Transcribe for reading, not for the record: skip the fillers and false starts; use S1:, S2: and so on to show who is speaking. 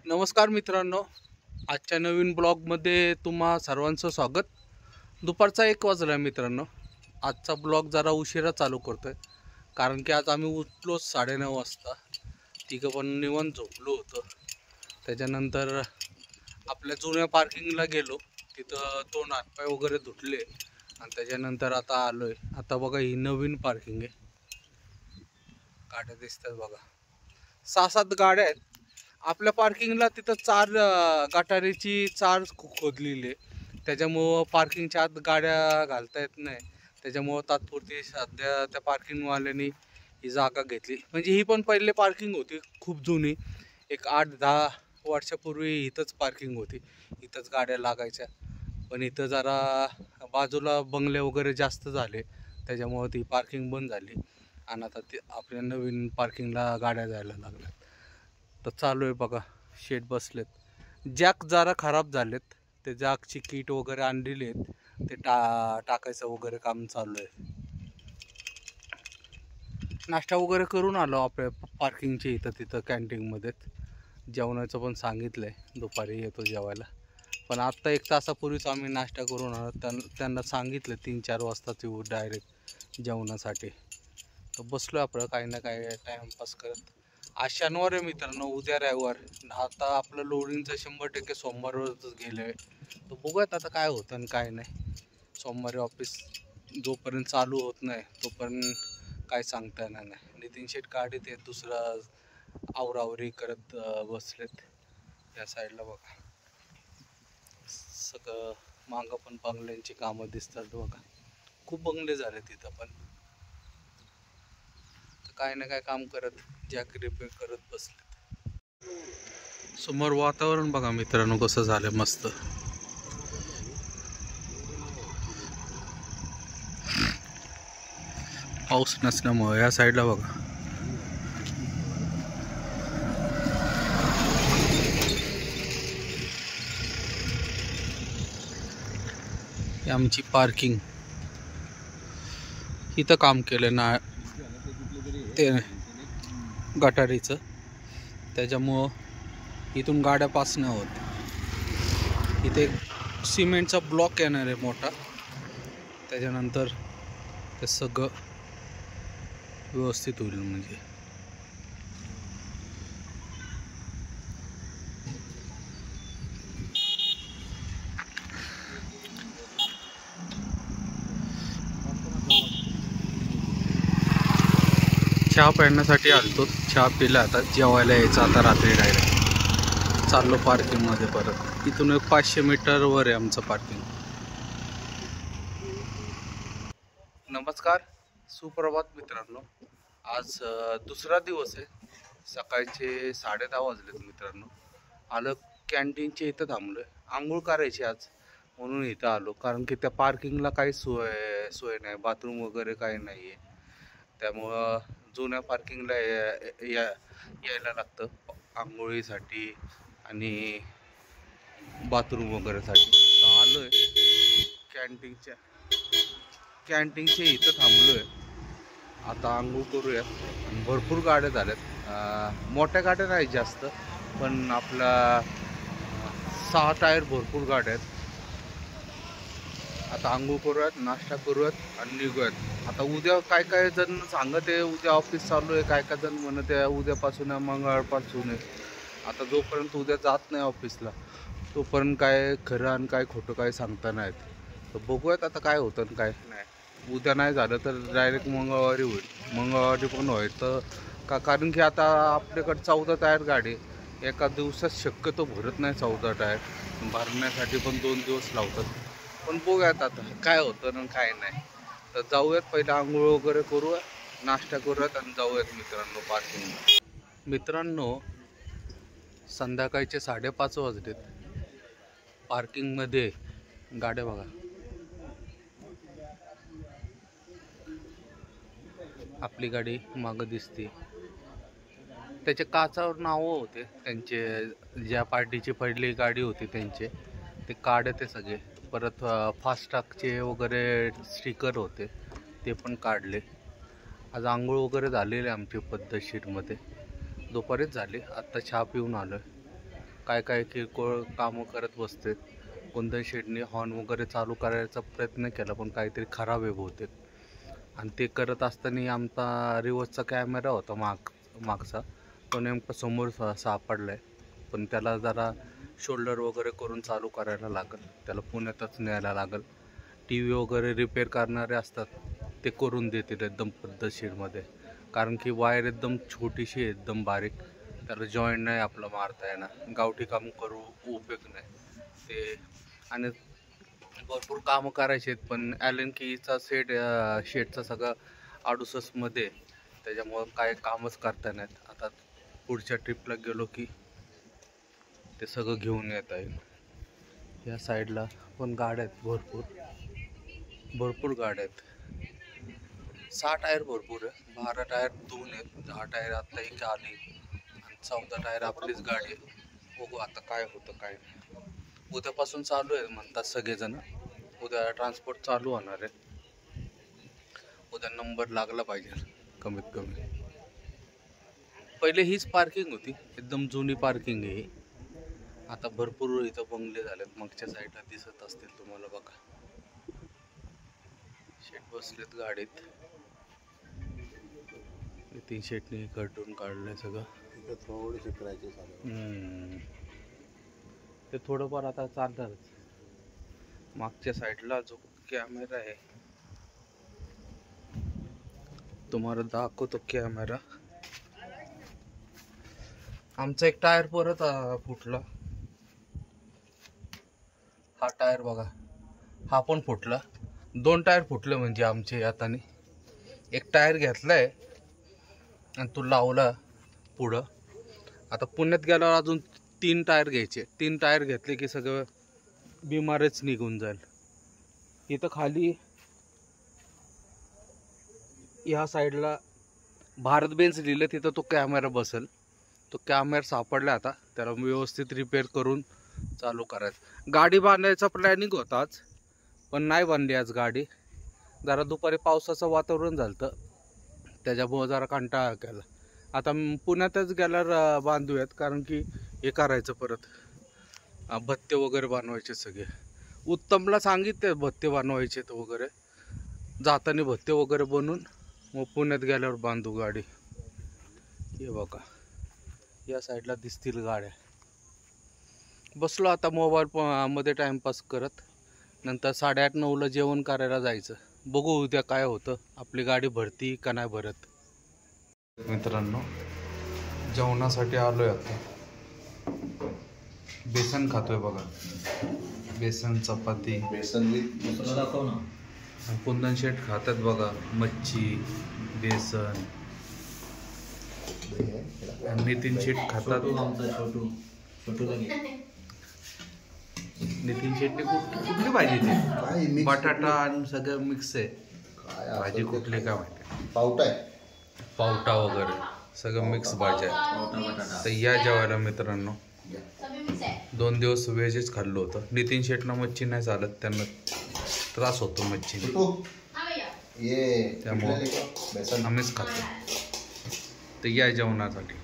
S1: नमस्कार मित्रांनो, आजच्या नवीन ब्लॉगमध्ये तुम्हा सर्वांचं स्वागत। दुपारचा 1 वाजला मित्रांनो। आजचा ब्लॉग जरा उशिरा चालू करतोय कारण की आज आम्ही उठलो 9:30 वाजता। तिघं पण निवांत झोपलो होतो। त्याच्यानंतर आपल्या जुन्या पार्किंगला गेलो, तिथं तोंड हातपाय वगैरे धुतले आणि त्याच्यानंतर आता आलोय। आता बघा ही नवीन पार्किंग आहे, गाड्या दिसतात बघा, 6-7 गाड्या आहेत आपल्या पार्किंगला। तिथं 4 गटारीची 4 खोदलेली आहे, त्याच्यामुळं पार्किंगच्या आत गाड्या घालता येत नाही। त्याच्यामुळं तात्पुरती सध्या त्या पार्किंगवाल्यांनी ही जागा घेतली। म्हणजे ही पण पहिले पार्किंग होती खूप जुनी, एक 8-10 वर्षापूर्वी इथंच पार्किंग होती, इथंच गाड्या लागायच्या। पण इथं जरा बाजूला बंगले वगैरे जास्त झाले, त्याच्यामुळं ती पार्किंग बंद झाली आणि आता ती आपल्या नवीन पार्किंगला गाड्या जायला लागल्या। तर चालू आहे बघा, शेड बसलेत, जॅक जरा खराब झालेत, ते जॅकची किट वगैरे आणलेली आहेत, ते टाकायचं वगैरे काम चालू आहे। नाश्ता वगैरे करून आलो आपल्या पार्किंगच्या इथं तिथं कॅन्टीनमध्ये। जेवणाचं पण सांगितलं आहे, दुपारी येतो जेवायला। पण आत्ता 1 तासापूर्वीच आम्ही नाश्ता करून आलो, त्यांना सांगितलं 3-4 वाजताच येऊ डायरेक्ट जेवणासाठी। तर बसलो आपलं काही ना काही टाईमपास करत। आज शनिवार आहे मित्रांनो, उद्या रविवार। आता आपलं लोडिंगचं 100% सोमवारवरच गेलं आहे। तर बघूयात आता काय होतं आणि काय नाही। सोमवारी ऑफिस जोपर्यंत चालू होत नाही तोपर्यंत काय सांगता येणार नाही। नितीन शेठ गाडीत आहेत, दुसरं आवरावरी करत बसलेत। या साईडला बघा सगळं मागं पण बंगल्यांची कामं दिसतात बघा, खूप बंगले झाले तिथं पण। काय ना काय काम करत, जॅक रिपेअर करत बसलेत। समोर वातावरण बघा मित्रांनो कसं झालंय, मस्त। पाऊस नसल्यामुळे या साईडला बघा आमची पार्किंग, इथं काम केलं ना ते गटारीचं, त्याच्यामुळं इथून गाड्या पास नाही होत। इथे सिमेंटचा ब्लॉक येणार आहे मोठा, त्याच्यानंतर ते सगळं व्यवस्थित होईल। म्हणजे चहा प्यायण्यासाठी आलतो, चहा पिला, आता जेवायला यायचं आता रात्री डायरेक्ट। चाललो पार्किंगमध्ये परत, इथून 500 मीटरवर आहे आमचं पार्किंग। नमस्कार, सुप्रभात मित्रांनो। आज दुसरा दिवस आहे, सकाळचे 10:30 वाजलेत मित्रांनो। आलं कॅन्टीनच्या इथं थांबलोय, आंघोळ करायची आज म्हणून इथं आलो। कारण की त्या पार्किंगला काही सोय नाही, बाथरूम वगैरे काही नाही आहे, त्यामुळं जुन्या पार्किंगला यायला लागतं आंघोळीसाठी आणि बाथरूम वगैरेसाठी। तर आलोय कॅन्टीनच्या इथं थांबलोय, आता आंघोळ करूया। भरपूर गाड्या झाल्यात, मोठ्या गाड्या नाही जास्त, पण आपला 6 टायर भरपूर गाड्या आहेत। आता आंघोळ करूयात, नाश्ता करूयात आणि निघूयात। आता उद्या काय काय जण सांगत आहे उद्या ऑफिस चालू आहे, काय काय जण म्हणत आहे उद्यापासून आहे, मंगळवारपासून आहे। आता जोपर्यंत उद्या जात नाही ऑफिसला तोपर्यंत काय खरं आणि काय खोटं काय सांगता नाहीत। तर बघूयात आता काय होतं आणि काय नाही। उद्या नाही झालं तर डायरेक्ट मंगळवारी होईल, मंगळवारी पण होईल तर कारण की आता आपल्याकडे 14 टायर गाडी एका दिवसात शक्यतो भरत नाही। 14 टायर भरण्यासाठी पण 2 दिवस लावतात। पण बघूयात आता काय होतं आणि काय नाही। तर जाऊयात, पहिलं आंघोळ वगैरे करूया, नाश्ता करूयात आणि जाऊयात मित्रांनो पार्किंगला। मित्रांनो संध्याकाळचे 5:30 वाजलेत, पार्किंगमध्ये गाड्या बघा, आपली गाडी मागं दिसते, त्याच्या काचावर नावं होते त्यांचे, ज्या पार्टीची पहिली गाडी होती त्यांचे ते कार्ड ते सगळे। परत फास्टॅगचे वगैरे स्टिकर होते ते पण काढले। आज आंघोळ वगैरे झालेले आमची पद्धतशीरमध्ये, दुपारीच झाली। आत्ता चहा पिऊन आलो आहे, काय काय किरकोळ कामं करत बसते. कोणत्याही शेडने हॉर्न वगैरे चालू करायचा प्रयत्न केला पण काहीतरी खराब आहे बहुतेक. आणि ते करत असताना आमचा रिवर्सचा कॅमेरा होता मागचा, तो नेमका समोर सापडला आहे. पण त्याला जरा शोल्डर वगैरे करून चालू करायला लागेल, त्याला पुण्यातच न्यायला लागेल. टी व्ही वगैरे रिपेअर करणारे असतात ते करून देतील एकदम पद्धतशीरमध्ये, कारण की वायर एकदम छोटीशी आहे, एकदम बारीक. त्याला जॉईंट नाही आपलं मारता येणार, गावठी काम करू उपयोग नाही ते. आणि भरपूर कामं करायचे आहेत पण ॲलन कीचा शेडचा सगळं 68मध्ये, त्याच्यामुळं काय कामच करता नाहीत. आता पुढच्या ट्रिपला गेलो की ते सगळं घेऊन येता येईल. या साईडला पण गाड्या आहेत, भरपूर गाड्या आहेत. 6 टायर भरपूर आहे, 12 टायर 2 आहेत, 10 टायर आत्ता एक आली आणि 14 टायर आपलीच गाडी आहे. बघू आता काय होतं काय नाही. उद्यापासून चालू आहे म्हणतात सगळेजण, उद्या ट्रान्सपोर्ट चालू होणार आहे. उद्या नंबर लागला पाहिजे कमीत कमी. पहिले हीच पार्किंग होती, एकदम जुनी पार्किंग आहे. आता भरपूर इथं बंगले झालेत, मागच्या साईडला दिसत असतील तुम्हाला बघा. शेट बसलेत गाडीत, तीन शेटने कटून काढलंय सगळं.
S2: थोडेसे करायचे
S1: ते थोडंफार आता चालणारच. मागच्या साईडला जो कॅमेरा आहे तुम्हाला दाखवतो कॅमेरा. आमचा एक टायर परत फुटला. हा टायर बघा, हा पण फुटला. 2 टायर फुटले म्हणजे आमचे हाताने. एक टायर घेतलाय आणि तो लावला पुढं. आता पुण्यात गेल्यावर अजून 3 टायर घ्यायचे. 3 टायर घेतले की सगळं बिमारच निघून जाईल. इथं खाली या साईडला भारत बेन्स लिहिलं, तिथं तो कॅमेरा बसेल. तो कॅमेरा सापडला, आता त्याला व्यवस्थित रिपेअर करून चालू करायचं. गाडी बांधायचा प्लॅनिंग होताच पण नाही बांधली आज गाडी. जरा दुपारी पावसाचं वातावरण झालं, त्याच्यामुळं जरा कंटाळा केला. आता पुण्यातच गेल्यावर बांधूयात, कारण की हे करायचं परत भत्ते वगैरे बनवायचे सगळे. उत्तमला सांगितले भत्ते बनवायचे वगैरे, जाताना भत्ते वगैरे बनवून मग पुण्यात गेल्यावर बांधू गाडी. हे बघा या साईडला दिसतील गाड्या. बसलो आता मोबाईल मध्ये टाइमपास करत. नंतर 8:30-9ला जेवण करायला जायचं. बघू उद्या काय होतं, आपली गाडी भरती का नाही भरत. मित्रांनो जेवणासाठी आलोय आता. बेसन खातोय बघा, बेसन चपाती.
S2: बेसन मसाला दाखव ना.
S1: कुंदन शेठ खातात बघा मच्छी बेसन. नितीन शेठ खातात. नितीन शेट्टी कुठली भाजी ती? बटाटा आणि सगळं मिक्स आहे. भाजी कुठली काय माहिती, पावटा वगैरे सगळं मिक्स भाज्या आहे. तर या जेवायला मित्रांनो. 2 दिवस व्हेजच खाल्लं होतं. नितीन शेटना मच्छी नाही चालत, त्यांना त्रास होतो मच्छी, त्यामुळं आम्हीच खातो. तर या जेवणासाठी.